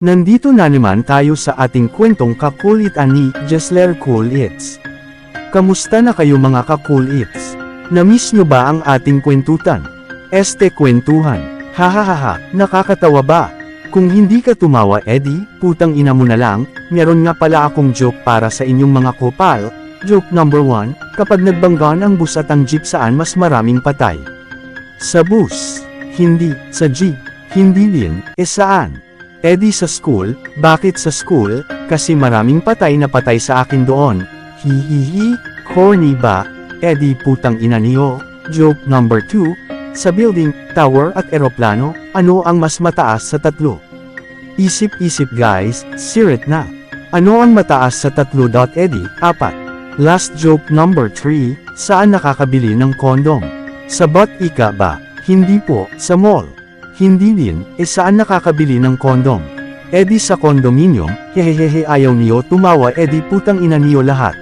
Nandito na naman tayo sa ating kwentong kakulitan ni Jesler Coolits. Kamusta na kayo mga kakulits? Na-miss nyo ba ang ating kwentutan? Kwentuhan. Hahaha, nakakatawa ba? Kung hindi ka tumawa putang ina mo na lang, meron nga pala akong joke para sa inyong mga kopal. Joke number 1, kapag nagbanggaan ang bus at ang jeep saan mas maraming patay? Sa bus. Hindi, sa jeep. Hindi din, saan? Sa school. Bakit sa school? Kasi maraming patay na patay sa akin doon. Hihihi, corny ba? Putang ina niyo. Joke number 2, sa building, tower at eroplano, ano ang mas mataas sa tatlo? Isip-isip guys, sirit na. Ano ang mataas sa tatlo? 4. Last joke number 3, saan nakakabili ng kondom? Sa Botica ba? Hindi po, sa mall. Hindi din, saan nakakabili ng kondom? Sa condominium, hehehehe ayaw niyo tumawa putang ina niyo lahat.